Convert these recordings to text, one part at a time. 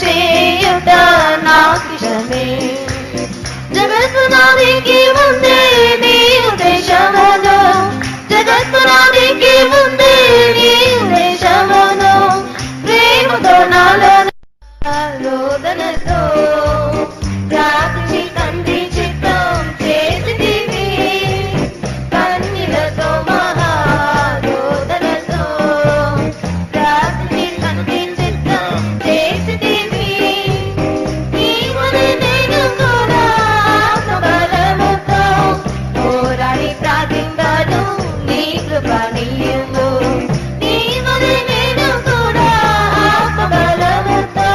చేయుట నాకిష్టమే. జగత్పునాదికి ముందే నీ ఉద్దేశమును, జగత్పునాదికి ముందే నీ ఉద్దేశమును, ప్రేమతో నాలో రోదనతో రాత్రి తండ్రి చిత్తం చేసితివి, కన్నిలతో మహారోదనతో రాత్రి తండ్రి చిత్తం చేసితివి. నీవలె నేను కూడా ఆత్మబలముతో పోరాడి ప్రార్థింపను, నీ కృప నీయుము. నీవలె నేను కూడా ఆత్మబలముతో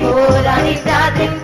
పోరాడి ప్రార్థింపను,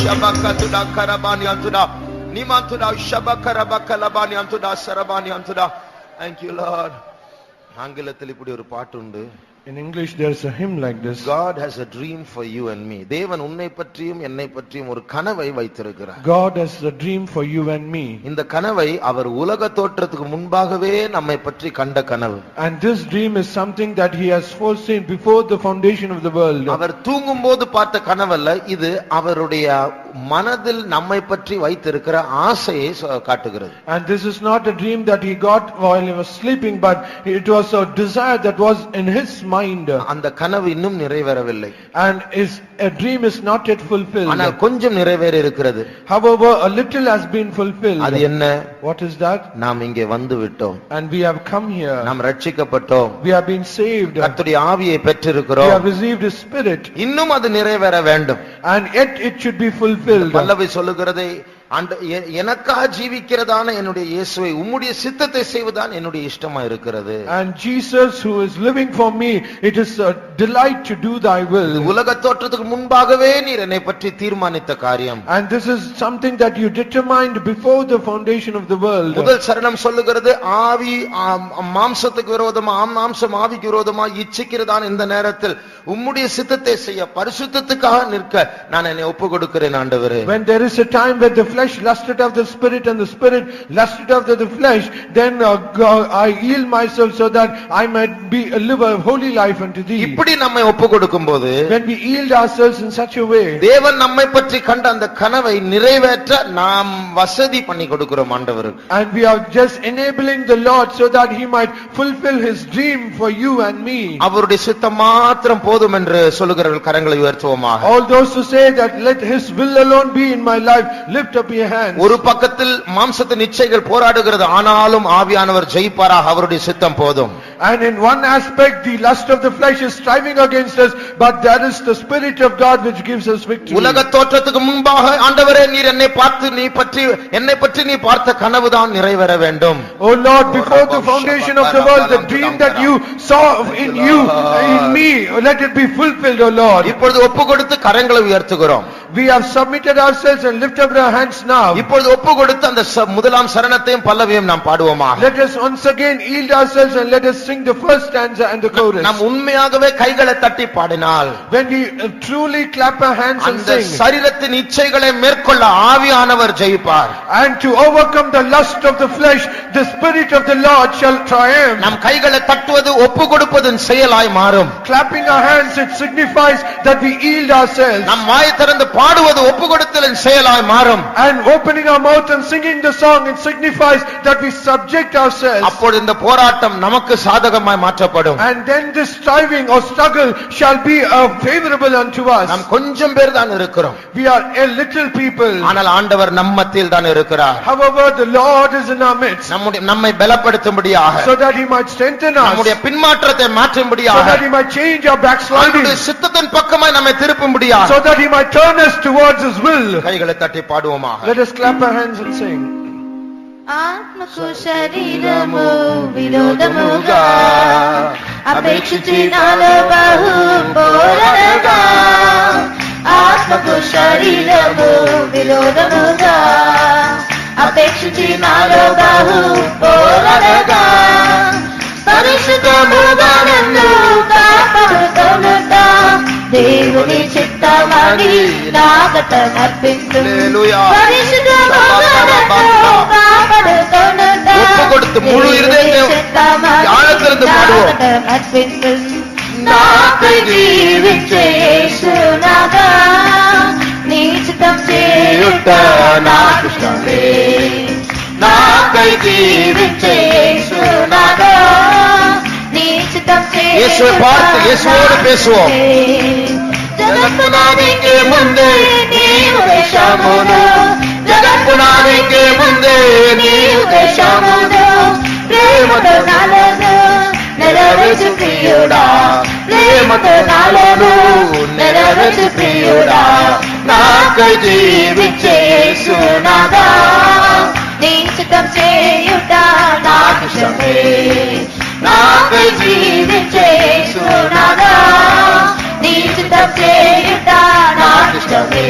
shabakatuda karabani antuda nimantuda shabakarabakalabani antuda sarabani antuda. Thank you Lord. ஆங்கிலத்தில் இப்படி ஒரு பாட்டு உண்டு. In English there is a hymn like this. God has a dream for you and me. தேவன் உன்னை பற்றியும் என்னை பற்றியும் ஒரு கனவை வைத்திருக்கிறார். God has a dream for you and me. இந்த கனவை அவர் உலக தோற்றத்துக்கு முன்பாகவே நம்மை பற்றி கண்ட கனவு. And this dream is something that he has foreseen before the foundation of the world. அவர் தூங்கும்போது பார்த்த கனவல்ல, இது அவருடைய மனதில் நம்மை பற்றி வைத்திருக்கிற ஆசையை காட்டுகிறது. And this is not a dream that he got while he was sleeping, but it was a desire that was in his mind. அந்த கனவு இன்னும் நிறைவேறவில்லை. And a dream is not yet fulfilled. ஆனால் கொஞ்சம் நிறைவேற இருக்கிறது. However, a little has been fulfilled. அது என்ன? What is that? நாம் இங்கே வந்து விட்டோம். And we have come here. நாம் ரட்சிக்கப்பட்டோம். We have been saved. கர்த்தருடைய ஆவியை We பெற்றிருக்கிறோம். have received his spirit. இன்னும் அது நிறைவேற வேண்டும். And yet it should be fulfilled. பல்லவி சொல்லுகிறதை, எனக்காக ஜீவிக்கிறதான என்னுடைய இயேசுவை உம்முடைய சித்தத்தை செய்வதுதான் என்னுடைய இஷ்டமா இருக்கிறது. And Jesus who is living for me, it is a delight to do thy will. உலக தோற்றத்துக்கு முன்பாகவே நீர் என்னை பற்றி தீர்மானித்த காரியம். And this is something that you determined before the foundation of the world. முதல் சரணம் சொல்லுகிறது, ஆவி மாம்சத்துக்கு விரோதமா, மாம்சம் ஆவிக்கு விரோதமா இச்சிக்கிறதான இந்த நேரத்தில் உம்முடைய சித்தத்தை செய்ய பரிசுத்தத்துக்காக நிற்க நான் என்னை ஒப்பு கொடுக்கிறேன் ஆண்டவரே. When there is a time when the flesh lusted after the spirit and the spirit lusted after the flesh, then I yield myself so that I might live a holy life unto thee. இப்படி நம்மை ஒப்பு கொடுக்கும்போது, when we yield ourselves in such a way, தேவன் நம்மை பற்றி கண்ட அந்த கனவை நிறைவேற்ற நாம் வசதி பண்ணி கொடுக்கிறோம் ஆண்டவருக்கு. And we are just enabling the Lord so that he might fulfill his dream for you and me. அவருடைய சித்தம் மாத்திரம் போதும் என்று சொல்லுகிறவர்கள் கரங்களை உயர்த்துவோமாக. All those who say that let his will alone be in my life, lift up your hands. ஒரு பக்கத்தில் மாம்சத்தின் இச்சைகள் போராடுகிறது, ஆனாலும் ஆவியானவர் ஜெயிப்பாராக, அவருடைய சித்தம் போதும். And in one aspect the lust of the flesh is striving against us, but that is the spirit of God which gives us victory. உலக தோற்றத்துக்கு முன்பாக ஆண்டவரே நீர் என்னை பற்றி நீ பார்த்த கனவுதான் நிறைவேற வேண்டும். Oh Lord, before the foundation of the world, the dream that you saw in you, in me, let it be fulfilled, O Lord. இப்பொழுது ஒப்பு கொடுத்து கரங்களை உயர்த்துகிறோம். We have submitted ourselves and lift up our hands now. இப்பொழுது ஒப்பு கொடுத்து அந்த முதலாம் சரணத்தையும் பல்லவியும் நாம் பாடுவோமாக. Let us once again yield ourselves and let us sing the first stanza and the chorus. நாம் உண்மையாகவே கைகளை தட்டி பாடினால், when we truly clap our hands and அந்த sing, சரீரத்தின் இச்சைகளை மேற்கொள்ள ஆவியானவர் ஜெயிப்பார். and to overcome the lust of the flesh, the spirit of the Lord shall triumph. நாம் கைகளை தட்டுவது ஒப்பு கொடுப்பதின் செயலாய் மாறும். Clapping our hands, it signifies that we yield ourselves. நாம் வாய் திறந்து பாடுவது ஒப்பு கொடுத்தலின் செயலாய் மாறும். And opening our mouth and singing the song, it signifies that we subject ourselves. அப்பொழுது இந்த போராட்டம் நமக்கு சாதகமாய் மாற்றப்படும். And then this striving or struggle shall be favorable unto us. நாம் கொஞ்சம் பேர் தான் இருக்கிறோம். We are a little people. ஆனால் ஆண்டவர் நம் மத்தியில் தான் இருக்கிறார். However, the Lord is in our midst. நம்மை பலப்படுத்தும்படியாக, so that he might strengthen us. நம்முடைய பின்மாற்றத்தை மாற்றும்படியாக, so that he might change our backsliding. அவருடைய சித்தத்தின் பக்கமாய் நம்மை திருப்பும்படியாக, so that he might turn us towards his will. கைகளை தட்டி பாடுவோமாக. Let us clap our hands and sing. ఆత్మకు శరీరము విరోధముగా అపేక్షించి నాలో బహు పోరాడగా, ఆత్మకు శరీరము విరోధముగా అపేక్షించి నాలో బహు పోరాడగా, పరిశుద్ధముగా నన్ను కాపాడుకొనుట దేవుని చిత్తమని నాగట నర్పించు. పరిశుద్ధముగా నన్ను కాపాడుకొనుట దేవుని చిత్తమని నాగట నర్పించు. నాకై జీవించే యేసునాథా, నీ చిత్తం చేయుట నాకిష్టమే. నాకై జీవించే యేసునాథా, నీ చిత్తం చేయుట యేసుவோடு பேசுவோம். జగత్పునాదికి ముందే నీవు దేశమును, జగత్పునాదికి ముందే నీవు దేశమును, ప్రేమతో నాలను నెరవేర్చు ప్రియుడా, ప్రేమతో నాలను నెరవేర్చు ప్రియుడా, నాకై జీవించే యేసునాథా, నీ చిత్తం చేయుట నాకిష్టమే. నాకై జీవించే యేసునాథా, నీ చిత్తం చేయుట నాకిష్టమే.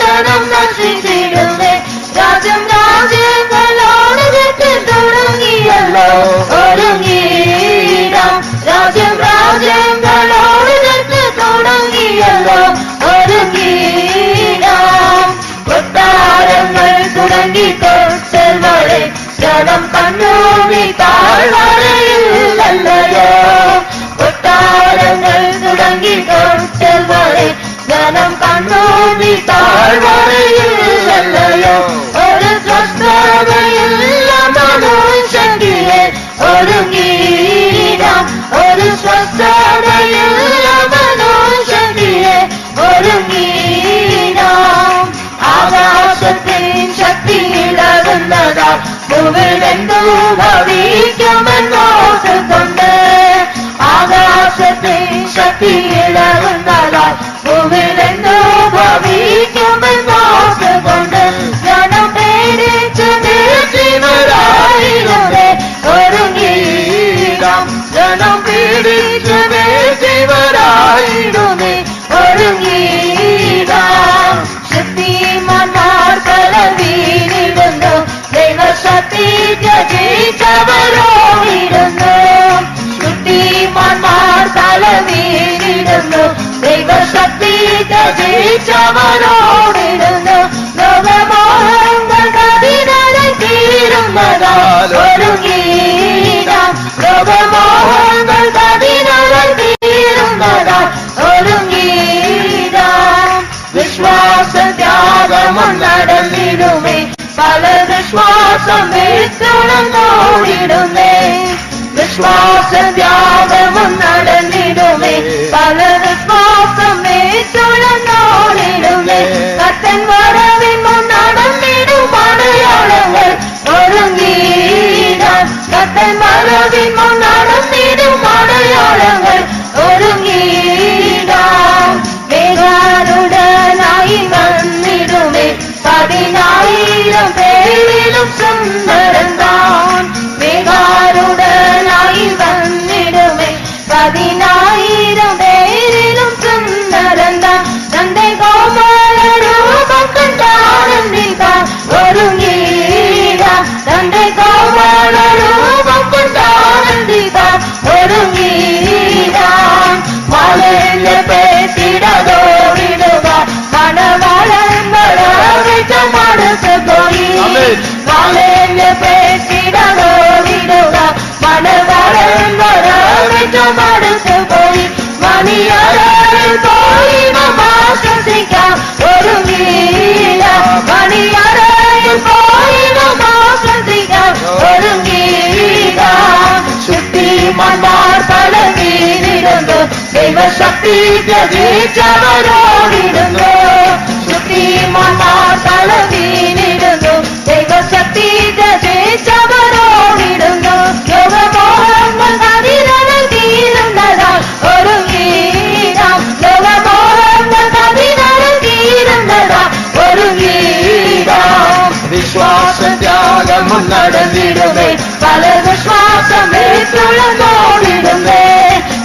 ജനം നശിച്ചിടുന്നേ. രാജ്യം രാജ്യങ്ങളോട് തെറ്റ് തുടങ്ങിയല്ലോ ഒരുങ്ങിയിടാം. രാജ്യം രാജ്യങ്ങളോട് തെറ്റ് തുടങ്ങിയല്ലോ ഒരുങ്ങിയിടാം. കൊട്ടാരങ്ങൾ തുടങ്ങി തൊട്ടൽ വരെ ജനം കണ്ണൂരി താഴ്വരയില്ലല്ലോ. കൊട്ടാരങ്ങൾ തുടങ്ങി തൊട്ടൽ വരെ ജനം കണ്ണൂരി താഴ്വരയില്ലല്ലോ. ഒരു സ്വസ്ഥതയില്ല മനുഷ്യനെ ഒരുങ്ങിയിടാം. ഒരു സ്വസ്ഥതയില്ല മനുഷ്യനെ ഒരുങ്ങിയിടാം. ആകാശത്തിൻ ശക്തി ഇളകുന്നതാ ഭൂമിയിലെന്തോ ഭവിക്കുമെന്നോർത്തുകൊണ്ട്. ആകാശത്തിൻ ശക്തി ഇളകുന്നതാ ഭൂമിയിലെന്തോ ഭവിക്കുമെന്നോർത്തുകൊണ്ട്. ജനം പേടിച്ച് വീഴ്ചവരായിരുന്നേ ഒരുങ്ങിയിടാം. ജനം പേടിച്ച് വീഴ്ചവരായിരുന്നേ ഒരുങ്ങിയിടാം. ശക്തിമാന്മാർ പല വീണിടുന്നു, ദൈവശക്തി ത്യജിച്ചവരോടിടുന്നു. ശക്തിമാന്മാർ പല വീണിടുന്നു, ദൈവശക്തി ത്യജിച്ചവരോടിടുന്നു. ലോകമോഹങ്ങൾ കഠിനരായി തീരുന്നതാൽ ഒരുങ്ങിയിടാം. ലോകമോഹങ്ങൾ കഠിനരായി തീരുന്നതാൽ ഒരുങ്ങിയിടാം. വിശ്വാസത്യാഗം നടന്നിടുമേ, പല വിശ്വാസം വിട്ടുണർന്നോടിടുന്നേ. വിശ്വാസത്യാഗം നടന്നിടുമേ, പല വിശ്വാസം വിട്ടുണർന്നോടിടുമേ. കത്തൻ വരവിൻ നടന്നിടും അടയാളങ്ങൾ ഒരുങ്ങിയിടാം. കത്തൻ വരവിൻ നടന്നിടും അടയാളങ്ങൾ ഒരുങ്ങിയിടാം. മേഘാരുടനായി വന്നിടുമേ, 10,000 പേരിലും സുന്ദരൻ താൻ. മേഘാരുടനായി വന്നിടുമേ, 10,000 പേരിലും സുന്ദരൻ താൻ. തന്റെ കോമള രൂപം കണ്ടാനന്ദിക്കാൻ ഒരുങ്ങിയിടാം. തന്റെ കോമള രൂപം കണ്ടാനന്ദിക്കാൻ ഒരുങ്ങിയിടാം. മാലിന്യപ്പെട്ടിടതോടിടുക മണവാളൻ വരവിറ്റമടുത്ത് പോയി. മാലിന്യപ്പെട്ടിടതോടിടുക മണവാളൻ വരവിറ്റമടുത്ത് പോയി. മണിയറയിൽ പോയി നമാശ്വസിക്കാം ഒരുങ്ങിയിടാം. മണിയറയിൽ പോയി നമാശ്വസിക്കാം ഒരുങ്ങിയിടാം. ശക്തിമാന്മാർ പല വീണിടുന്നു, ദൈവശക്തി ത്യജിച്ചവരോടിടുന്നു. ശക്തിമാന്മാർ പല വീണിടുന്നു, ദൈവശക്തി ത്യജിച്ചവരോടിടുന്നു. ലോകമോഹങ്ങൾ കഠിനരായി തീരുന്നതാൽ ഒരുങ്ങിയിടാം. ലോകമോഹങ്ങൾ കഠിനരായി തീരുന്നതാൽ ഒരുങ്ങിയിടാം. വിശ്വാസത്യാഗം നടന്നിടുമേ, പല വിശ്വാസം വിട്ടുണർന്നോടിടുന്നേ.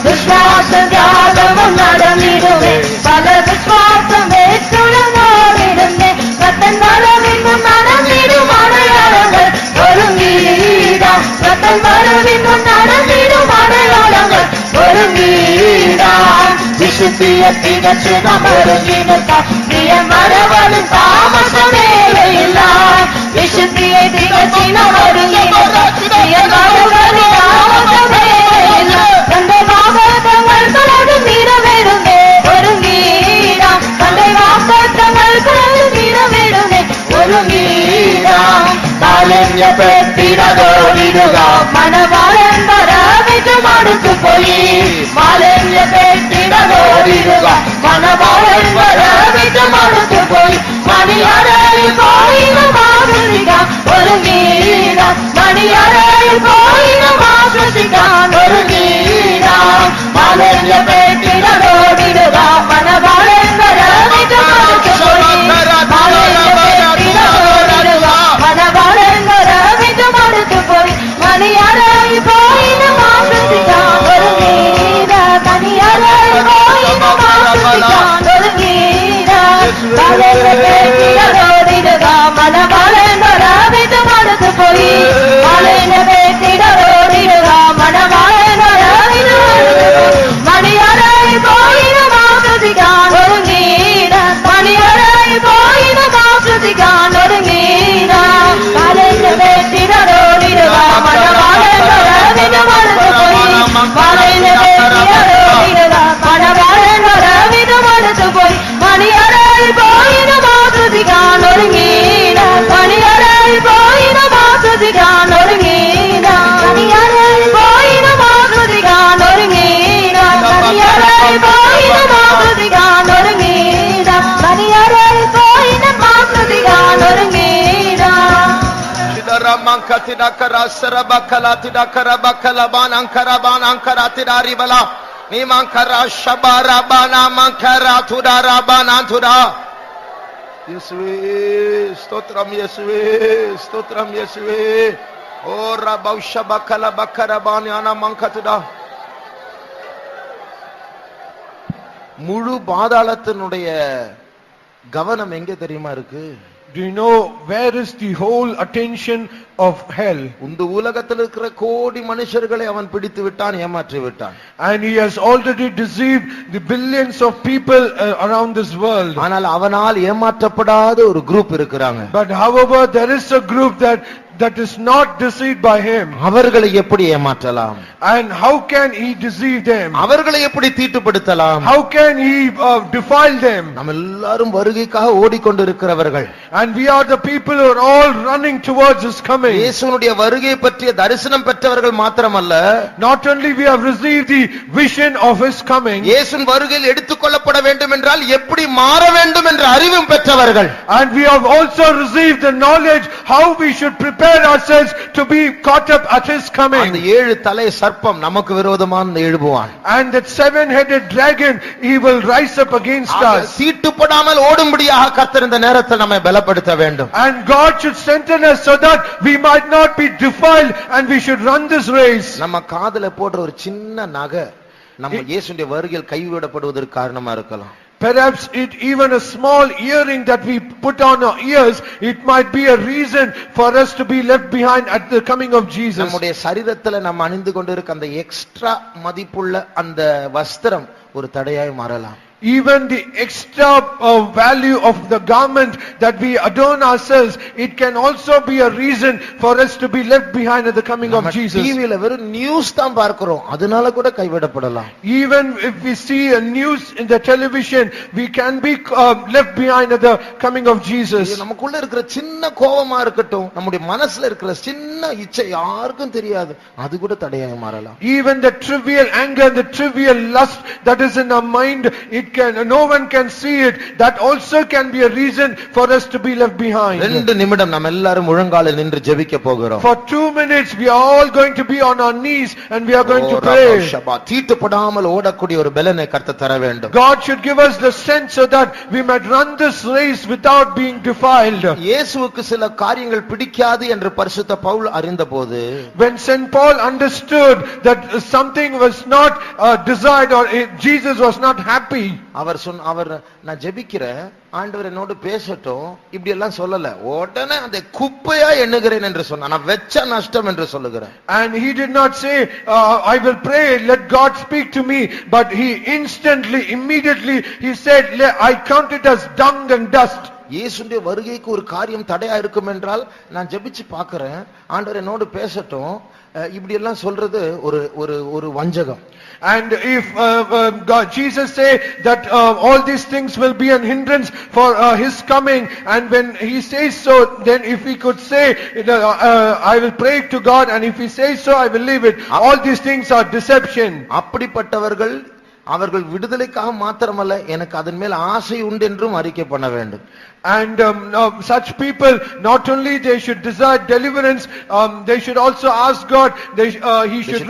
വിശ്വാസത്യാഗം നടന്നിടുമേ, പല വിശ്വാസം വിട്ടുണർന്നോടിടുന്നേ. കത്തൻ വരവിന്നും നടന്നിടും അടയാളങ്ങൾ ഒരുങ്ങിയിടാം. കത്തൻ വരവിന്നും നടന്നിടും അടയാളങ്ങൾ ഒരുങ്ങിയിടാം. വിശുദ്ധിയെ തികച്ചു നാം ഒരുങ്ങി നിൽക്കാം, പ്രിയം വരവനും താമസമേറെയില്ല. വിശുദ്ധിയെ തികച്ചു നാം ഒരുങ്ങി നിൽക്കാം, പ്രിയം വരവനും താമസമേറെയില്ല. തന്റെ വാഗ്ദത്തങ്ങൾ പലതും നിറവേറുന്നേ ഒരുങ്ങിയിടാം. തന്റെ വാഗ്ദത്തങ്ങൾ പലതും നിറവേറുന്നേ ഒരുങ്ങിയിടാം. മാലിന്യപ്പെട്ടിടതോടിടുക മണവാളൻ വരവിറ്റമടുത്തു പോയി. മാലിന്യപ്പെട്ടിടതോടിടുക മണവാളൻ വരവിറ്റമടുത്തു പോയി. മണിയറയിൽ പോയി നമാശ്വസിക്കാം ഒരുങ്ങിയിടാം. മണിയറയിൽ പോയി നമാശ്വസിക്കാം ഒരുങ്ങിയിടാം. മാലിന്യപ്പെട്ടിടതോടിടുക മണവാളൻ വരവിറ്റമടുത്തു പോയി. മാലിന്യപ്പെട്ടിടതോടിടുക മണവാളൻ വരവിറ്റമടുത്തു പോയി. മണിയറയിൽ പോയി നമാശ്വസിക്കാം ഒരുങ്ങിയിടാം. മണിയറയിൽ പോയി നമാശ്വസിക്കാം ഒരുങ്ങിയിടാം. tidakara sarabakala tidakara bakala banankara banankara tidaribala nimankara shabara bana mankara tudara banantuda. இயேசுவே ஸ்தோத்திரம், இயேசுவே ஸ்தோத்திரம், இயேசுவே. ஓ ரபௌஷபகல பக்கரபானியானா மங்கதுடா. முழு பாதாளத்தினுடைய கவனம் எங்க தெரியுமா இருக்கு? Do you know where is the whole attention of hell? இந்த உலகத்தில் இருக்கிற கோடி மனுஷர்களை அவன் பிடித்து விட்டான், ஏமாற்றி விட்டான். And he has already deceived the billions of people around this world. ஆனால் அவனால் ஏமாற்றப்படாத ஒரு குரூப் இருக்கிறாங்க. But however, there is a group that is not deceived by him. அவர்களை எப்படி ஏமாற்றலாம்? And how can he deceive them? அவர்களை எப்படி தீட்டுப்படுத்தலாம்? How can he defile them? நாம் எல்லாரும் வருகைக்காக ஓடிக்கொண்டிருக்கிறவர்கள். And we are the people who are all running towards his coming. இயேசுவுடைய வருகை பற்றிய தரிசனம் பெற்றவர்கள் மாத்திரமல்ல, not only we have received the vision of his coming, இயேசுவின் வருகையில் எடுத்துக்கொள்ளப்பட வேண்டும் என்றால் எப்படி மாற வேண்டும் என்ற அறிவும் பெற்றவர்கள். and we have also received the knowledge how we should prepare ourselves to be caught up at his coming. அந்த ஏழு தலை சர்ப்பம் நமக்கு விரோதமாக எழும்புவான். And that seven-headed dragon, he will rise up against us. தீட்டுப்படாமல் ஓடும்படியாக கர்த்தர் இந்த நேரத்தில் நம்மை பலப்படுத்த வேண்டும். And God should strengthen us so that we might not be defiled and we should run this race. நம்ம காதுல போடுற ஒரு சின்ன நகை நம்ம இயேசுவின் வருகையில் கைவிடப்படுவதற்கு காரணமா இருக்கலாம். Perhaps even a small earring that we put on our ears, it might be a reason for us to be left behind at the coming of Jesus. நம்முடைய சரீரத்துல நம்ம அணிந்து கொண்டிருக்க அந்த எக்ஸ்ட்ரா மதிப்புள்ள அந்த வஸ்திரம் ஒரு தடையாய் மாறலாம். Even the extra value of the garment that we adorn ourselves, it can also be a reason for us to be left behind at the coming of Jesus. டிவில வெறும் நியூஸ் தான் பார்க்கிறோம், அதனால கூட கைவிடப்படலாம். Even if we see a news in the television, we can be left behind at the coming of Jesus. நமக்குள்ள இருக்கிற சின்ன கோபமா இருக்கட்டும், நம்முடைய மனசுல இருக்கிற சின்ன இச்சை யாருக்கும் தெரியாது, அது கூட தடையாய் மாறலாம். Even the trivial anger, the trivial lust that is in our mind, no one can see it, that also can be a reason for us to be left behind. 2 நிமிடம் நாம் எல்லாரும் முழங்காலில் நின்று ஜெபிக்க போகிறோம். For 2 minutes we are all going to be on our knees and we are going to pray. தீட்டுப்படாமல் ஓடக்கூடிய ஒரு பலனை கர்த்தர் தர வேண்டும். God should give us the strength so that we might run this race without being defiled. இயேசுவுக்கு சில காரியங்கள் பிடிக்காது என்று பரிசுத்த Pavul அறிந்தபோது, when Saint Paul understood that something was not desired or Jesus was not happy, அவர் நான் ஜெபிக்கிறேன், ஆண்டவர் என்னோடு பேசட்டும் இப்படி எல்லாம் சொல்லல, உடனே அந்த குப்பையா எண்ணுகிறேன் என்று சொன்னான். நான் வெச்ச நஷ்டம் என்று சொல்லுகிறேன். And he did not say I will pray, let God speak to me, but he instantly, immediately he said, I count it as dung and dust. இயேசுடைய வருகைக்கு ஒரு காரியம் தடையா இருக்கும் என்றால் நான் ஜெபிச்சு பார்க்கிறேன், ஆண்டவர் என்னோடு பேசட்டும் இப்படி எல்லாம் சொல்றது ஒரு வஞ்சகம். And if Jesus say that all these things will be an hindrance for his coming, and when he says so, then if he could say I will pray to God, and if he says so I will leave it, all these things are deception. அப்படிப்பட்டவர்கள் அவர்கள் விடுதலைக்காக மாத்திரமல்ல, எனக்கு அதன் மேல் ஆசை உண்டு என்றும் அறிக்கை பண்ண வேண்டும். And such people, not only they should desire deliverance, they should also ask God, they should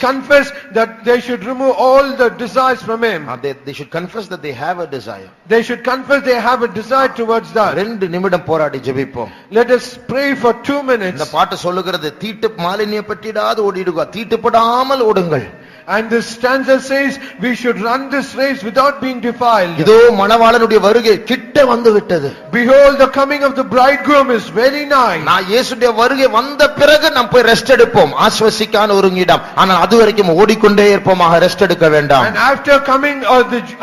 confess that they should remove all the desires from him. They should confess that they have a desire. They should confess they have a desire towards that. 2 நிமிடம் போராடி ஜெபிப்போம். Let us pray for 2 minutes. இந்த பாட்டு சொல்லுகிறது, தீட்டு மாலின்யப்பட்டிடாது ஓடிடுங்க, தீட்டுப்படாமல் ஓடுங்கள். And this stanza says we should run this race without being defiled. இதோ மணவாளனுடைய வருகை கிட்ட வந்து விட்டது. Behold, the coming of the bridegroom is very nigh. நான் இயேசுடைய வருகை வந்த பிறகு நாம் போய் ரெஸ்ட் எடுப்போம், ஆஸ்வசிக்கான ஒரு இடம். ஆனால் அது வரைக்கும் ஓடிக்கொண்டே இருப்போமாக, ரெஸ்ட் எடுக்க வேண்டாம். And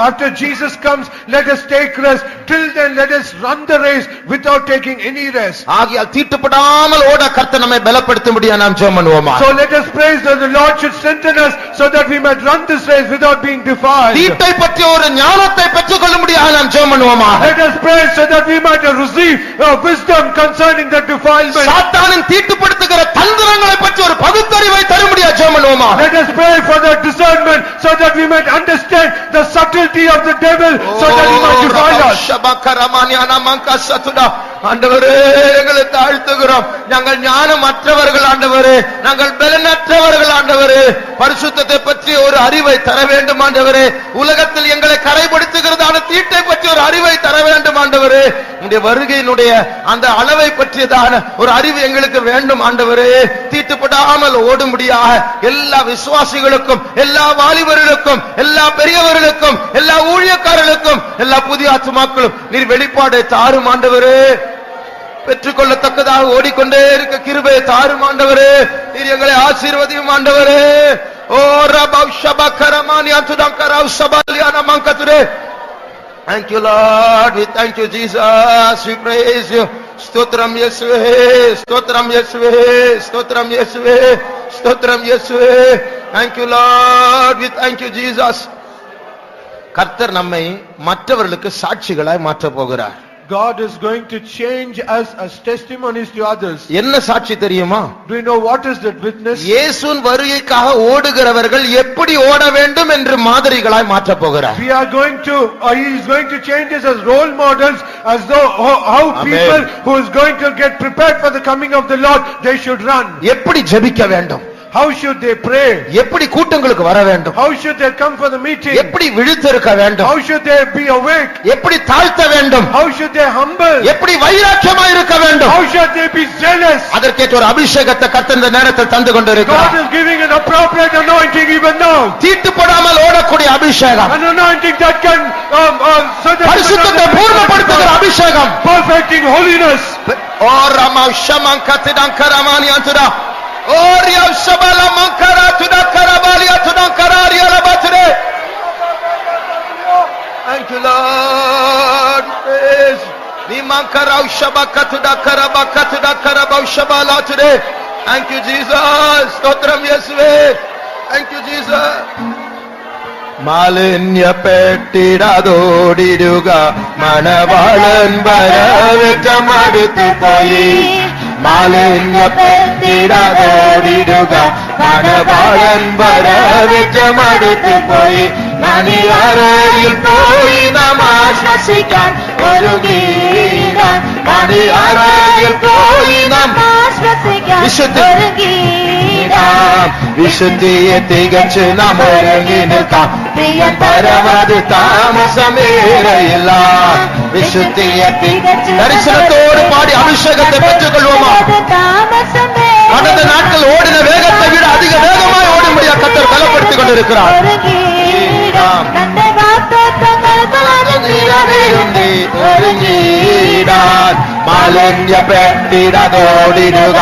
after Jesus comes, let us take rest. Till then let us run the race without taking any rest. ஆகியால் தீட்டுப்படாமல் ஓட கர்த்தர் நம்மை பலப்படுத்தும்படியாக நாம் ஜெபம் பண்ணுவோமா? So let us pray that the Lord should strengthen us so that we might run this race without being defiled. தீட்டை பற்றிய ஒரு ஞானத்தை பெற்றுக்கொள்ளும்படியாக நாம் ஜெபம் பண்ணுவோமா? Let us pray so that we might receive wisdom concerning the defilement. சாத்தானின் தீட்டுப்படுத்துகிற தந்திரங்களை பற்றி ஒரு பகுத்தறிவை தரும்படியாக ஜெபம் பண்ணுவோமா? Let us pray for the discernment so that we might understand the subtlety of the devil, so that he might defile us. ஆண்டவரே எங்களை தாழ்த்துகிறோம். நாங்கள் ஞானமற்றவர்கள் ஆண்டவரே, நாங்கள் பலனற்றவர்கள் ஆண்டவரே. பரிசுத்தத்தை பற்றி ஒரு அறிவை தர வேண்டும் ஆண்டவரே. உலகத்தில் எங்களை கரைப்படுத்துகிறதான தீட்டை பற்றி ஒரு அறிவை தர வேண்டும் ஆண்டவரே. உங்களுடைய வருகையினுடைய அந்த அளவை பற்றியதான ஒரு அறிவு எங்களுக்கு வேண்டும் ஆண்டவரே. தீட்டுப்படாமல் ஓடும்படியாக எல்லா விசுவாசிகளுக்கும், எல்லா வாலிபர்களுக்கும், எல்லா பெரியவர்களுக்கும், எல்லா ஊழியக்காரர்களுக்கும், எல்லா புதிய ஆத்துமாக்களும் நீர் வெளிப்பாடை தாரும் ஆண்டவரே. பெற்றுக்கொள்ளத்தக்கதாக ஓடிக்கொண்டே இருக்க கிருபையை தாரும் ஆண்டவரே. நீர் எங்களை ஆசீர்வதியும் ஆண்டவரே. ஓ ரபவ் ஷபகரமானியா துதங்கராவ் சபலியானா மங்கதுரே. Thank you Lord, we thank you Jesus, we praise you. ஸ்தோத்திரம் இயேசுவே, ஸ்தோத்திரம் இயேசுவே, ஸ்தோத்திரம் இயேசுவே, ஸ்தோத்திரம் இயேசுவே. Thank you Lord, we thank you Jesus. கர்த்தர் நம்மை மற்றவர்களுக்கு சாட்சிகளாய் மாற்ற போகிறார். God is going to change us as testimonies to others. என்ன சாட்சி தெரியுமா? Do you know what is that witness? இயேசுவின் வருகைக்காக ஓடுகிறவர்கள் எப்படி ஓட வேண்டும் என்று மாதிரிகளாய் மாற்ற போகிறார். We are going to he is going to change us as role models, as though how people who is going to get prepared for the coming of the Lord, they should run. எப்படி ஜெபிக்க வேண்டும்? How should they pray? எப்படி கூட்டங்களுக்கு வர வேண்டும்? How should they come for the meeting? எப்படி விழித்திருக்க வேண்டும்? How should they be awake? எப்படி தாழ்த்த வேண்டும்? How should they humble? எப்படி வைராக்கியமாய் இருக்க வேண்டும்? How should they be zealous? அதற்கேற்ற ஒரு அபிஷேகத்தை கர்த்தர் இந்த நேரத்தில் தந்து கொண்டிருக்கிறார். God is giving an appropriate anointing even now. தீட்டுப்படாமல் ஓடக்கூடிய அபிஷேகம். An anointing that can பரிசுத்தத்தை பூர்ணப்படுத்துகிற அபிஷேகம். Perfecting holiness. O Rama ஷமங்கதிதங்கரமானி அந்துரா. ஓரியா ஷபல மங்கரா துதக்கரபாலியா துதக்கராரியா லபத்ரே. Thank you Lord. Praise. Ni mankara shabaka tudakarabaka tudakarabau shabala today. Thank you Jesus. Stotram Yeswe. Thank you Jesus. മാലിന്യ പെട്ടിടാതോടിടുക മണവാളൻ വരവേറ്റമടുത്തു പോയി. മാലിന്യ പെട്ടിടാതോടിടുക മണവാളൻ വരവേറ്റമടുത്തു പോയി. മണിയറയിൽ പോയി നാം ആശ്വസിക്കാൻ ഒരുങ്ങിയിടാൻ. മണിയറയിൽ പോയി നാം ആശ്വസിക്കാൻ ഒരുങ്ങിയിടാം. വിശുദ്ധിയെ തികച്ച് നാം ഒരുങ്ങി നിൽക്കാം. പ്രിയൻ പരമത് താമസമേറയില്ല. വിശുദ്ധിയെ തികച്ച് ദർശനത്തോട് പാടി അഭിഷേകത്തെ പെற்றுകൊള്ളുவோமா? கடந்த நாட்கள் ஓடின வேகத்தை விட அதிக வேகமாய் ஓடும்படியா கர்த்தர் பலப்படுத்திக் கொண்டிருக்கிறார். മാലിന്യ പെട്ടിടതോടിടുക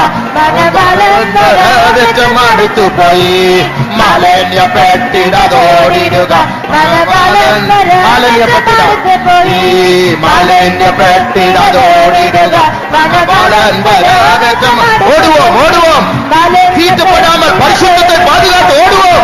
മടുത്തു പോയി. മാലിന്യ പെട്ടിടതോടിടുക മാലിന്യ പെട്ടിട മാലിന്യ പെട്ടിടതോടിടുക ഓടുவோம் ஓடுவோம். தீட்டுப்படாமல் பரிசுத்தத்தை பாதுகாத்து ஓடுவோம்.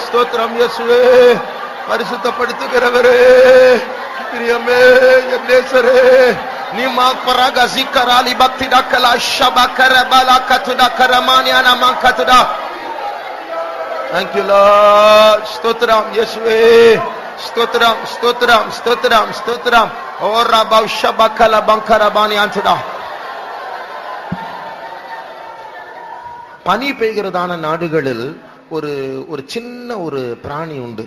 ஸ்தோத்திரம் இயேசுவே. பரிசுத்தப்படுத்துகிறவரே, பிரியமே, நேசரே, நீமா பரகசி கராலி பக்திடா கலா ஷபகர பலா கதுடா கரமானியானா மங்கதுடா. Thank you Lord. ஸ்தோத்திரம் இயேசுவே. ஸ்தோத்திரம் ஸ்தோத்திரம் ஸ்தோத்திரம் ஸ்தோத்திரம். ஓரா பௌஷபகல பங்கரபானி அந்துடா. பனி பெய்கிறதான நாடுகளில் ஒரு சின்ன ஒரு பிராணி உண்டு.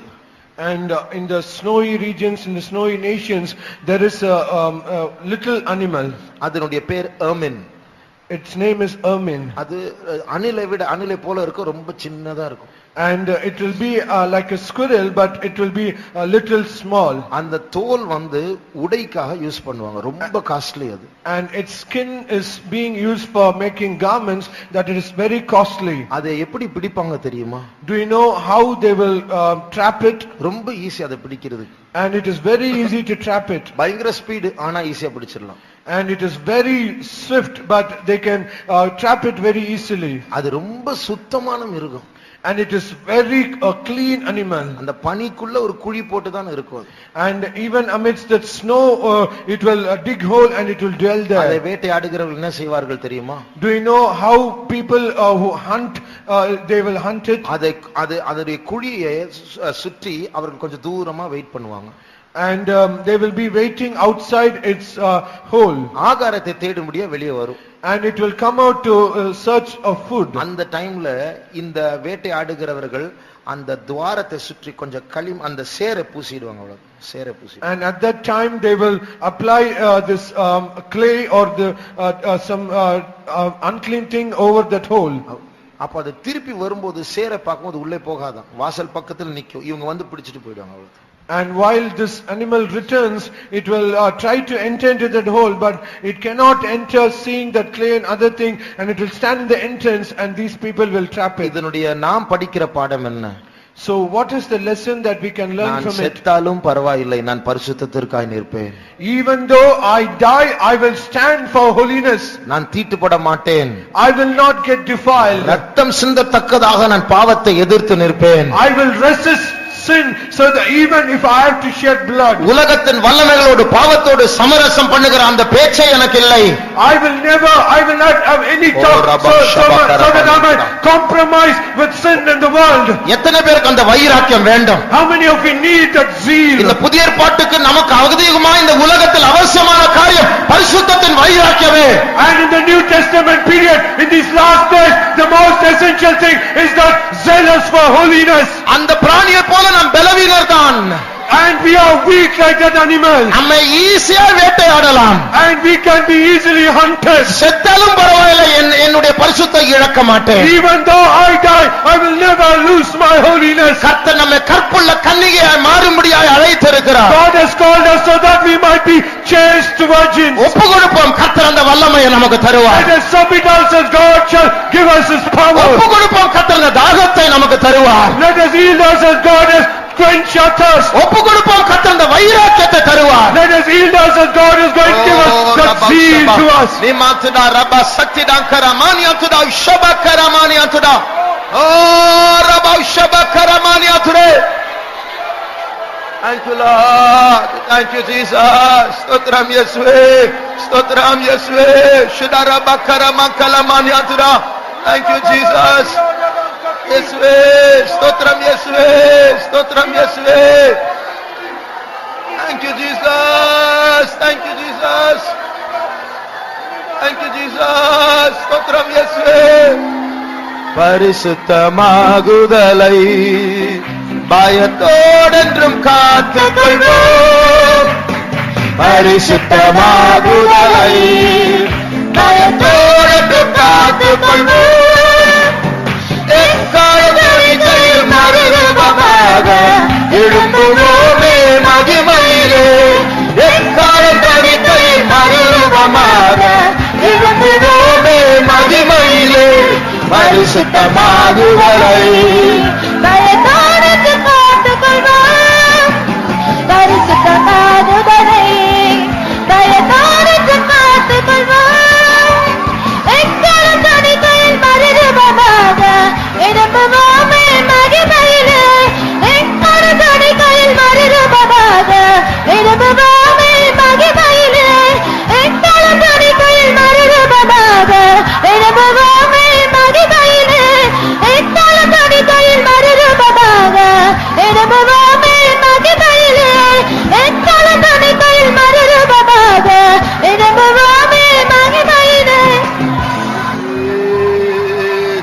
And in the snowy regions, in the snowy nations, there is a little animal. அதனுடைய பேர் ermine. Its name is ermine. அது அணிலை விட அணிலை போல இருக்கும், ரொம்ப சின்னதா இருக்கும். And it will be like a squirrel, but it will be a little small. அந்த தோல் உடைக்காக யூஸ் பண்ணுவாங்க, ரொம்ப காஸ்ட்லி அது. And its skin is being used for making garments, that it is very costly. அதை எப்படி பிடிப்பாங்க தெரியுமா? Do you know how they will trap it? ரொம்ப ஈஸி அதை பிடிக்கிறது. And it is very easy to trap it. பயங்கர speed, ஆனா ஈஸியா பிடிச்சிடலாம். And it is very swift, but they can trap it very easily. அது ரொம்ப சுத்தமான மிருகம். And it is very clean animal. அந்த பனிக்குள்ள ஒரு குழி போட்டு தான் இருக்கும். And even amidst that snow, it will dig hole and it will dwell there. அதை வேட்டையாடுகிறவர்கள் என்ன செய்வார்கள் தெரியுமா? Do you know how people who hunt, they will hunt it? அதோட குழியை சுற்றி அவர்கள் கொஞ்சம் தூரமா வெயிட் பண்ணுவாங்க. And they will be waiting outside its hole. ஆகாரத்தை தேடும்படியா வெளியே வரும். And it will come out to search of food. அந்த டைம்ல இந்த வேட்டையாடுகிறவர்கள் அந்த துவாரத்தை சுற்றி கொஞ்சம் அந்த சேரை பூசிடுவாங்க, அவ்வளவு சேரை பூசி. And at that time they will apply this clay or the some unclean thing over that hole. அப்ப அது திருப்பி வரும்போது சேரை பார்க்கும்போது உள்ளே போகாதான், வாசல் பக்கத்துல நிக்கும். இவங்க பிடிச்சிட்டு போயிடுவாங்க அவ்வளவு. And while this animal returns, it will try to enter into that hole, but it cannot enter, seeing that clay and other thing, and it will stand in the entrance, and these people will trap it. இதனுடைய நாம் படிக்கிற பாடம் என்ன? So what is the lesson that we can learn from it? நான் செத்தாலும் பரவாயில்லை, நான் பரிசுத்தத்திற்காய் நிற்பேன். Even though I die, I will stand for holiness. நான் தீட்டுப்பட மாட்டேன். I will not get defiled. ரத்தம் சிந்தத்தக்கதாக நான் பாவத்தை எதிர்த்து நிற்பேன். I will resist sin, so that even if I have to shed blood. உலகத்தின் வல்லமைகளோடு பாவத்தோடு சமரசம் பண்ணுகிற அந்த பேச்சே எனக்கு இல்லை. I will not have any talk so that I might compromise with sin and the world. எத்தனை பேருக்கு அந்த வைராக்கியம் வேண்டும்? How many of you need that zeal? இந்த புதிய ஏற்பாட்டுக்கு நமக்கு அவதிகமா இந்த உலகத்தில் அவசியமான காரியம் பரிசுத்தத்தின் வைராக்கியமே. And in the New Testament period, in these last days, the most essential thing is that zealous for holiness. அந்த பிராணியை போல நாம் பலவீனர் தான். And we are weak like that animal. நம்மை ஈஸியா வேட்டையாடலாம். And we can be easily hunted. செத்தாலும் பரவாயில்லை, என்னுடைய பரிசுத்தத்தை இழக்க மாட்டேன். Even though I die, I will never lose my holiness. கர்த்தர் நம்மை கற்புள்ள கன்னிகையாய் மாறும்படியாய் அழைத்திருக்கிறார். God has called us so that we might be chaste virgins. ஒப்புக்கொடுப்போம், கர்த்தர் அந்த வல்லமையை நமக்கு தருவார். Let us submit ourselves, God shall give us His power. ஒப்புக்கொடுப்போம், கர்த்தர் அந்த தாகத்தை நமக்கு தருவார். Let us yield ourselves, God has quench our thirst. ஒப்புக்கொடுப்போம், கர்த்தர் அந்த வைராக்கியத்தை தருவார். Let us yield ourselves, God is going to give us that zeal to us. நிமாத்துடா Rafah சக்திடாங்கரமானியாத்துடா ஷபகரமானியாத்துடா O Rafah ஷபகரமானியாத்துடே. Thank you Lord, thank you Jesus. ஸ்தோத்திரம் இயேசுவே, ஸ்தோத்திரம் இயேசுவே. ஷடரபகரமகலமானியாத்துடா. Thank you Jesus. இயேசுவே, ஸ்தோத்திரம் இயேசுவே, ஸ்தோத்திரம் இயேசுவே. Thank you Jesus, thank you Jesus, thank you Jesus, ஸ்தோத்திரம் இயேசுவே. பரிசுத்தமாகுதலை பயத்தோடென்றும் காத்துக்கொள்வோம். பரிசுத்தமாகுதலை பயத்தோடென்றும் காத்துக்கொள்வோம். எக்காலங்களில் மறுரூபமாக எழும்புவோமே மகிமையிலே. எக்காலங்களில் மறுரூபமாக எழும்புவோமே மகிமையிலே. பரிசுத்தமாகுவதை பயத்தோடு காத்துக்கொள்வோம். பரிசுத்தமாகுவதை பயத்தோடு காத்துக்கொள்வோம். எக்காலம் தனிக்கையில் மறுரூபமாக எழும்புவோமே மகிமையிலே. எக்காலம் தனிக்கையில் மறுரூபமாக எழும்புவோமே மகிமையிலே. எக்காலம் தனிக்கையில் மறுரூபமாக எழும்புவோமே மகிமையிலே. எக்காலம் தனிக்கையில் மறுரூபமாக எழும்புவோமே மகிமையிலே. எக்காலம் தனிக்கையில் மறுரூபமாக எழும்புவோமே மகிமையிலே.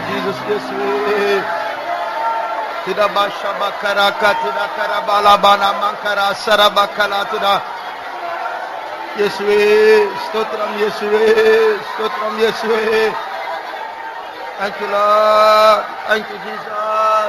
Jesus இயேசுவே. திரபாஷபகரகதுரா கரபாலபானா மங்கரா சரபகலாதுரா. இயேசுவே, ஸ்தோத்திரம் இயேசுவே, ஸ்தோத்திரம் இயேசுவே. Thank you Lord, thank you Jesus.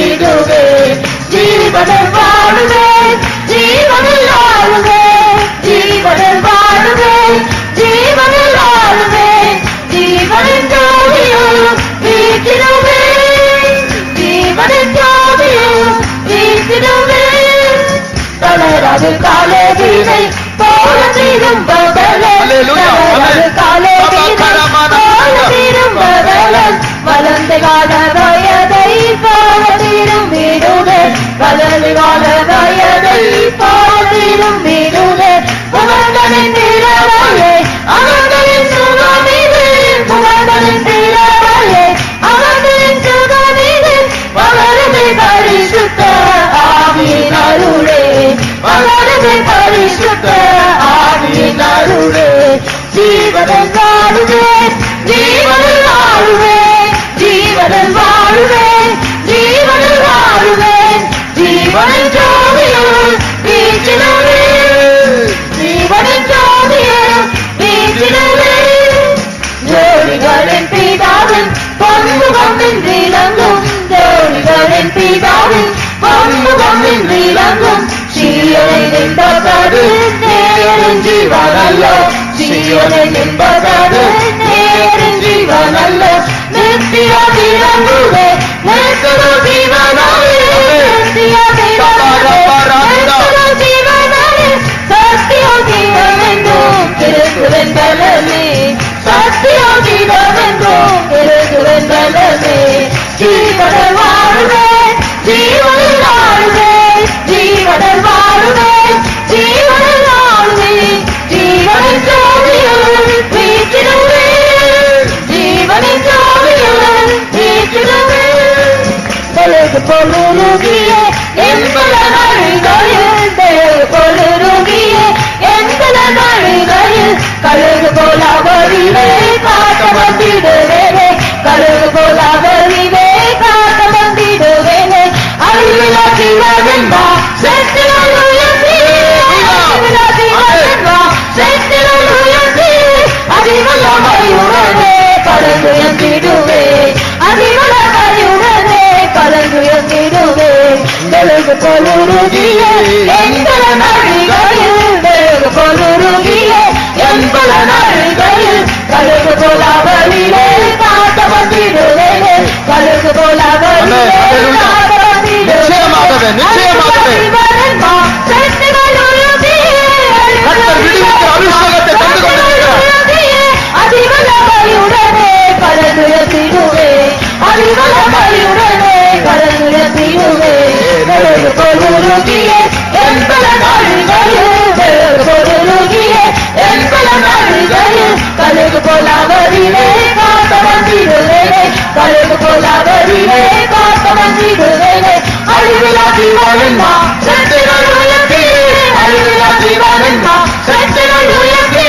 துதித்திடுவேன். ஜீவனில் வாழுவேன், ஜீவனில் வாழுவேன், ஜீவனில் வாழுவேன், ஜீவனில் வாழுவேன், ஜீவனின் ஜோதியில் வீற்றிடுவேன், ஜீவனின் ஜோதியில் வீற்றிடுவேன். தளராது காலே வீணை போல திரும்பவலே, தளராது காலே வீணை போல திரும்பவலே, வளர்ந்து கால வயதை போல திரும்பிடுவே, வளர்ந்து கால வயதை போல திரும்பிடுவே. புகழ்களின் திரளையே அவர்களின் சுகமிது, புகழ்களின் திரளையே அவர்களின் சுகமிது. வளருமே பரிசுத்த ஆவியின் அருளே, வளருமே பரிசுத்த ஆவியின் அருளே. ஜீவனில் வாழுவேன், ஜீவனில் வாழுவேன், ஜீவனில் வாழுவேன், ஜீவனில் வாழுவேன், ஜீவனின் ஜோதியில் வீற்றிடுவேன், ஜீவனின் ஜோதியில் வீற்றிடுவேன். ஜோதிகளின் பிதாவின் பொன்முகம் இன்றி விளங்கும், ஜோதிகளின் பிதாவின் பொன்முகம் இன்றி விளங்கும். சீயோனை என்பது நேரின் ஜீவனல்லோ, சீயோனை என்பது நேரின் ஜீவனல்லோ. நித்திய விளங்குவே நித்திய ஜீவனாலே, நித்திய விளங்குவே நித்திய ஜீவனாலே. சத்திய ஜீவமென்றும் கிறிஸ்துவின் பலமே, சத்திய ஜீவமென்றும் கிறிஸ்துவின் பலமே. ஜீவனில் வாழுவேன், ஜீவனில் வாழுவேன், ஜீவனில் வாழுவேன், ஜீவனில் வாழுவேன், ஜீவனின் ஜோதியில் வீற்றிடுவேன், ஜீவனின் ஜோதியில் வீற்றிடுவேன். பொழுது பொழுருகிய என்பல நழிகளில், தேவு பொழுருகிய என்பல நழிகளில், கழுகு போல வழிவே காட்ட வந்திடுவேனே, கழுகு போல வழிவே காட்ட வந்திடுவேனே. அழிவிலா ஜீவனென்பா செத்தினால் உயர்த்தி, அழிவிலா ஜீவனென்பா செத்தினால் உயர்த்தி, அதிவல்லமையுடனே கலந்துயர்ந்திடுவேன், அதிவல்லமையுடனே கலந்துயர்ந்திடுவேன். வெளுகு பொழுருகிய எங்கள் நழிகளில், வெளுகு பொழுருகிய எங்கள் நழிகளில், கழுகு போல வழியிலே காட்ட வந்திடுவேனே, கழுகு போல வழியிலே காட்ட நிச்சயமாகவே நிச்சயமாகவே செத்தினால் உயர்த்தி, கர்த்தர் விடுவிக்கிற அபிஷேகத்தை தந்து கொண்டிருக்கிறார். அதிவல்லமையுடனே கலந்துயர்த்திடுவேன், அதிவல்லமையுடனே கலந்துயர்த்திடுவேன். வெளுகு பொழுருகிய என்பல நழிகளில், வெளுகு பொழுருகிய என்பல நழிகளில், கழுகு போல வழியிலே காட்ட வந்திடுவேனே, கழுகு போல வழியிலே காட்ட வந்திடுவேனே. அழிவிலா ஜீவனென்பா செத்தினால் உயர்த்தி, அழிவிலா ஜீவனென்பா செத்தினால் உயர்த்தி,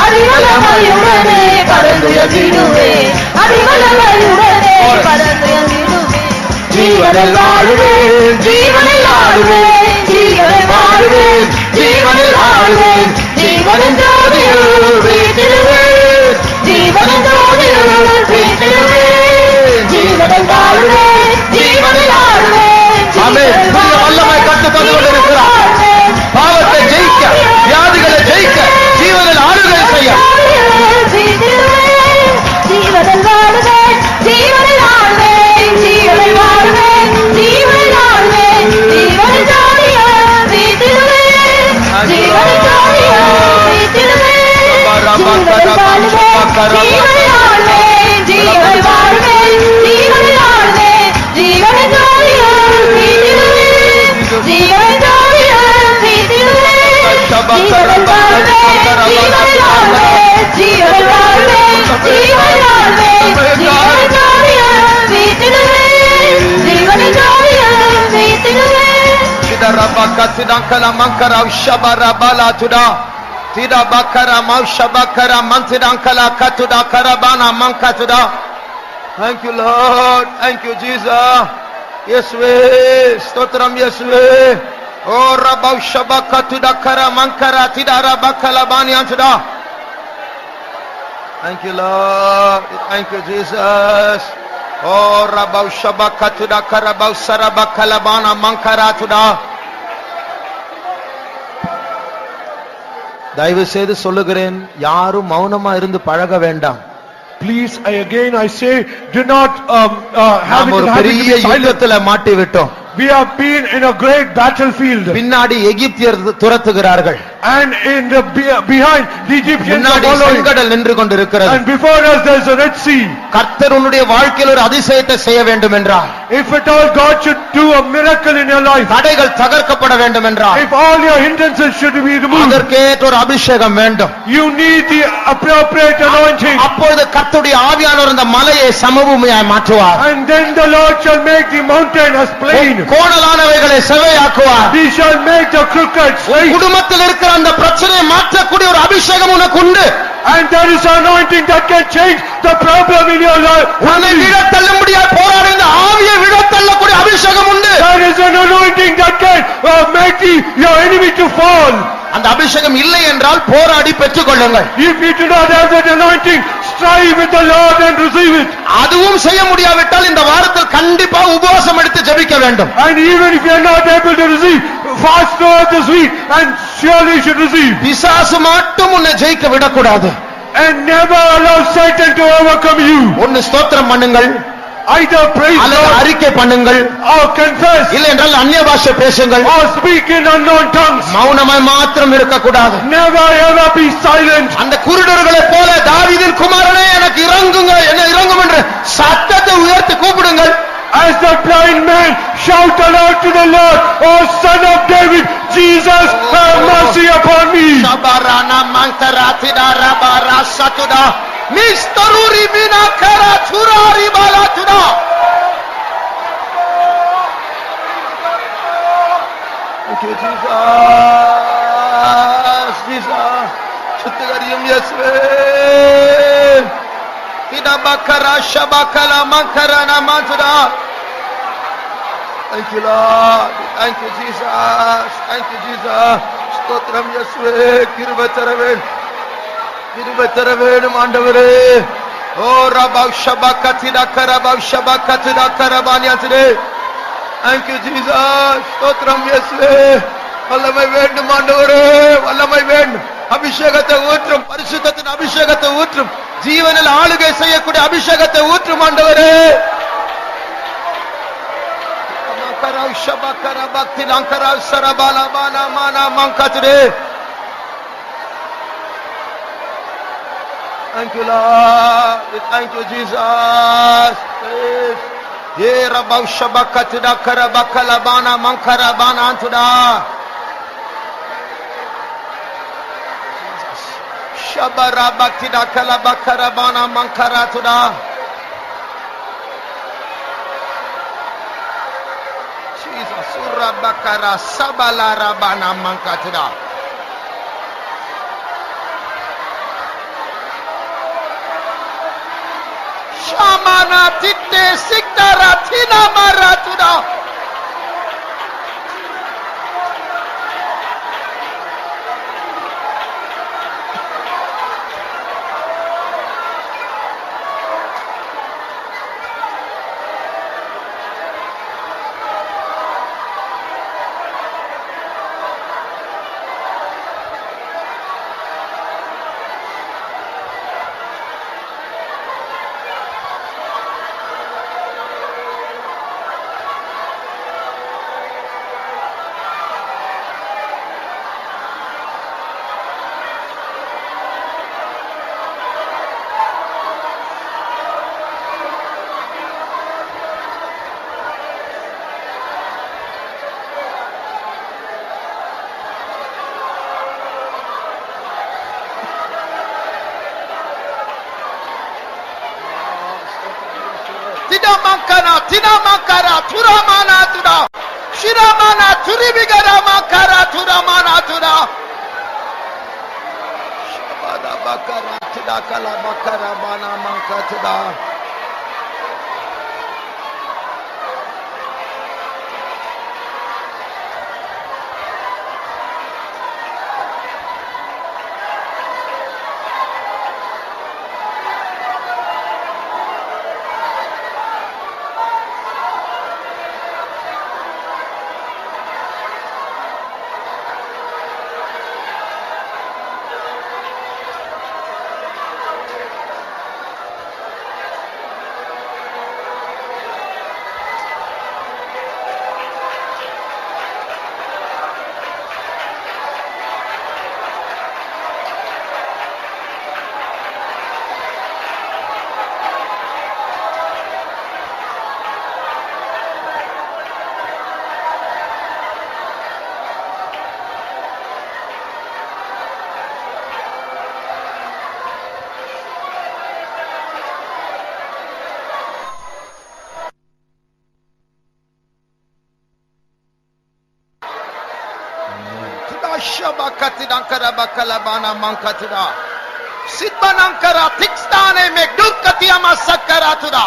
அதிவல்லமையுடனே கலந்துயர்த்திடுவேன், அதிவல்லமையுடனே கலந்துயர்த்திடுவேன். ஜீவனில் வாழுவேன், ஜீவனில் வாழுவேன், ஜீவனில் வாழுவேன், ஜீவனில் வாழுவேன், ஜீவனின் ஜோதியில் வீற்றிடுவேன், ஜீவனின் ஜோதியில் வீற்றிடுவேன். ஜீவனில் வாழுவேன், ஜீவனில் வாழுவேன், ஆமென். புதிய வல்லமை கற்றுத் தந்து கொண்டிருக்கிறார். பாவத்தை ஜெயிக்க, வியாதிகளை ஜெயிக்க, ஜீவனில் ஆளுகை செய்ய. ஜீவனில் வாழுவேன், ஜீவனில் வாழுவேன், ஜீவனில் வாழுவேன், ஜீவனில் வாழுவேன், ஜீவனின் ஜோதியில் வீற்றிடுவேன், ஜீவனின் ஜோதியில் வீற்றிடுவேன். ஜீவனில் வாழுவேன், ஜீவனில் வாழுவேன், ஜீவனில் வாழுவேன், ஜீவனில் வாழுவேன், ஜீவனின் ஜோதியில் வீற்றிடுவேன், ஜீவனின் ஜோதியில் வீற்றிடுவேன். ஜீவனில் வாழுவேன், ஜீவனில் வாழுவேன், ஜீவனில் வாழுவேன், ஜீவனில் வாழுவேன், ஜீவனின் ஜோதியில் வீற்றிடுவேன், ஜீவனின் ஜோதியில் வீற்றிடுவேன். Sidarabaka sidankala mankara ushabarabala tuda. Tidabakara maushabakara mantidankala katuda karabana mankatuda. Thank you Lord. Thank you Jesus. Yeswe. Stotram Yeswe. Oh rabaushaba katuda kara mankara tidarabakala bani antuda. Thank you Lord. Thank you Jesus. Oh, Rabau Shabakatuda Karabau Sarabakalabana Mankaratuda. தயவு செய்து சொல்லுகிறேன், யாரும் மௌனமா இருந்து பழக வேண்டாம். Please, I say, do not have நாம் ஒரு it பெரிய be silent. யுத்தத்துல மாட்டி விட்டோம். We have been in a great battlefield. பின்னாடி எகிப்தியர் துரத்துகிறார்கள். And in the behind the Egyptians are முன்னாடி following. செங்கடல் நின்று கொண்டிருக்கிறது. And before us there is a Red Sea. கர்த்தர் உன்னுடைய வாழ்க்கையில் ஒரு அதிசயத்தை செய்ய வேண்டும் என்றார். If at all God should do a miracle in your life. தடைகள் தகர்க்கப்பட வேண்டும் என்றார். If all your hindrances should be removed. அதற்கேற்ற ஒரு அபிஷேகம் வேண்டும். You need the appropriate anointing. அப்பொழுது கர்த்தருடைய ஆவியானவர் அந்த மலையை சமபூமியாய் மாற்றுவார். And then the Lord shall make the mountain as plain. கோணலானவைகளை செவ்வையாக்குவார். He shall make the crooked straight. குடும்பத்தில் இருக்கிற அந்த பிரச்சனையை மாற்றக்கூடிய ஒரு அபிஷேகம் உனக்கு உண்டு. And there is anointing that can change the problem in your life. உன்னை விழத் தள்ளும்படியாய் போராடுகிற ஆவியை விழத் தள்ளக்கூடிய அபிஷேகம் உண்டு. There is an anointing that can make your enemy to fall. அந்த அபிஷேகம் இல்லை என்றால் போராடி பெற்றுக் கொள்ளுங்கள். If you do not have that anointing, strive with the Lord and receive it. அதுவும் செய்ய முடியாவிட்டால் இந்த வாரத்தில் கண்டிப்பா உபவாசம் எடுத்து ஜெபிக்க வேண்டும். And even if you are not able to receive, fast throughout this week and surely you should receive. பிசாசு மட்டும் உன்னை ஜெயிக்க விடக்கூடாது. And never allow Satan to overcome you. ஒன்னு ஸ்தோத்திரம் பண்ணுங்கள், Either praise அல்லது God அறிக்கை பண்ணுங்கள், or confess, இல்லை என்றால் அந்நிய பாஷை பேசுங்கள். or speak in unknown tongues. மௌனமாய் மாத்திரம் இருக்கக்கூடாது. Never ever be silent. அந்த குருடர்களைப் போல தாவீதின் குமாரனே எனக்கு இறங்குங்க, என்ன இறங்கும் என்று சத்தத்தை உயர்த்தி கூப்பிடுங்கள். As the blind man shout aloud to the Lord, O Son of David, Jesus, have mercy upon me. Shabarana mankaratida rabara satuda mistaruri bina kara churari balatuda. Thank you, Jesus. Jesus. Chutgariyam Yeswe. Ida bakara shabakala mankarana mantuda. Thank you, Lord. Thank you, Jesus. Thank you, Jesus. Stotram Yeswe. Kirva taraven mandavare. Oh, Rabau Shabakatida Karabau Shabakatida Karabanyatide. Thank you, Jesus. Stotram Yeswe. வல்லமை வேண்டும் ஆண்டவரே, வல்லமை வேண்டும். அபிஷேகத்தை ஊற்றும், பரிசுத்தத்தின் அபிஷேகத்தை ஊற்றும், ஜீவனில் ஆளுகை செய்யக்கூடிய அபிஷேகத்தை ஊற்றும் ஆண்டவரே. Karav Shabakara Bhakti Lankarav Sarabala Bana Mana Mankatre. Thank you, Lord. Thank you, Jesus. Ye Rabav Shabakatida Karabakala Bana Mankara Bana Antuda. Shabara Bhaktida Kalabakara Bana Mankara Tuda. Surah Bakara Sabala Rabana Mankatuda. Shamana Titte Siktara Tina Maratuda. Tina Makara Turamana Tuda. Shiramana Turibigara Makara Turamana Tuda. Shabada Bakara Tuda Kala Bakara Bana Mankatuda. Shabakatinankara bakalabana mankatida. Sidbanankara tikstane megdukatiyama sakkaratuda.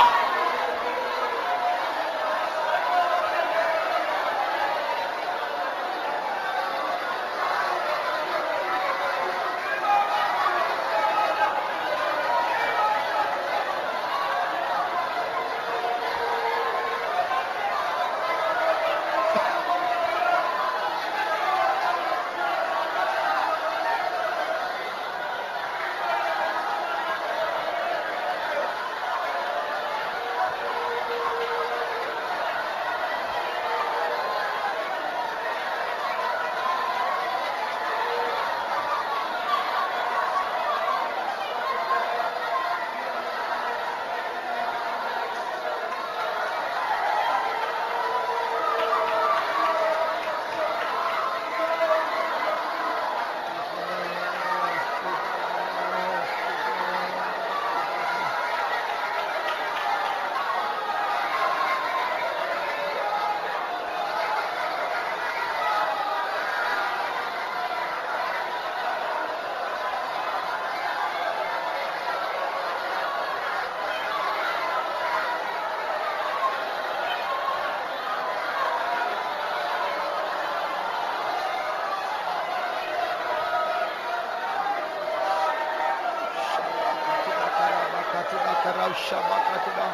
Shabakatida.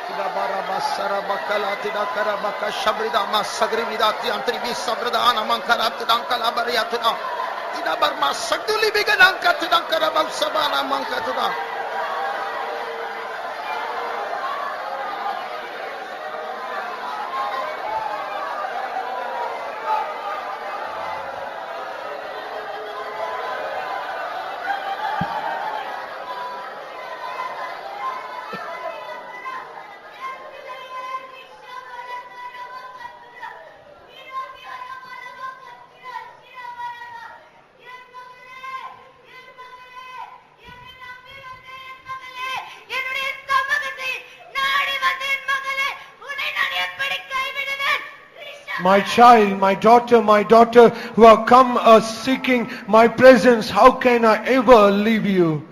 Tida baraba sarabakala tida karabaka shabrida masagri vidati antribi sabrida anamankara tidankala bariyatida. Tida barma sagduli bigananka tidankara babsabana mankatida. My child, my daughter who have come seeking my presence, how can I ever leave you?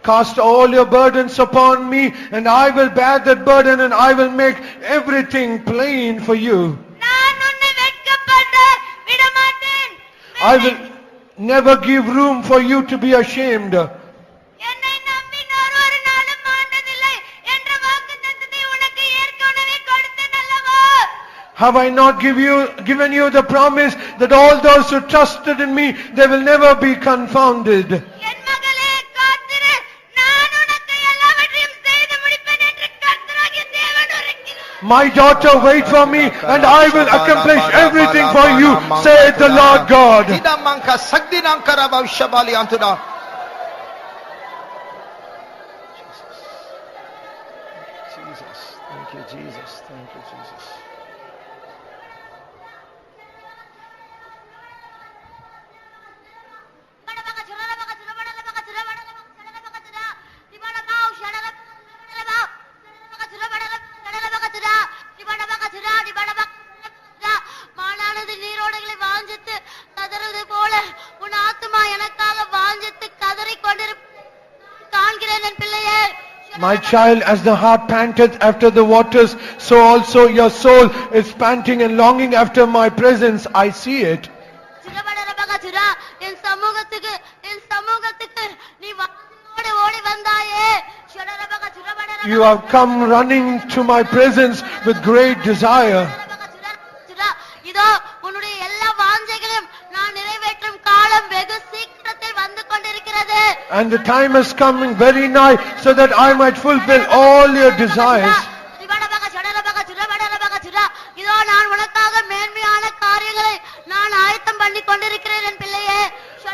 Cast all your burdens upon me, and I will bear that burden, and I will make everything plain for you. I will never give room for you to be ashamed. Have I not given you the promise that all those who trusted in me, they will never be confounded? My daughter, wait for me, and I will accomplish everything for you, saith the Lord God. Jesus, thank you, Jesus, thank you, Jesus. My child, as the heart panteth after the waters, so also your soul is panting and longing after my presence. I see it. You have come running to my presence with great desire. And the time is coming very nigh so that I might fulfill all your desires.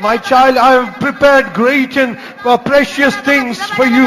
My child, I have prepared great and precious things for you.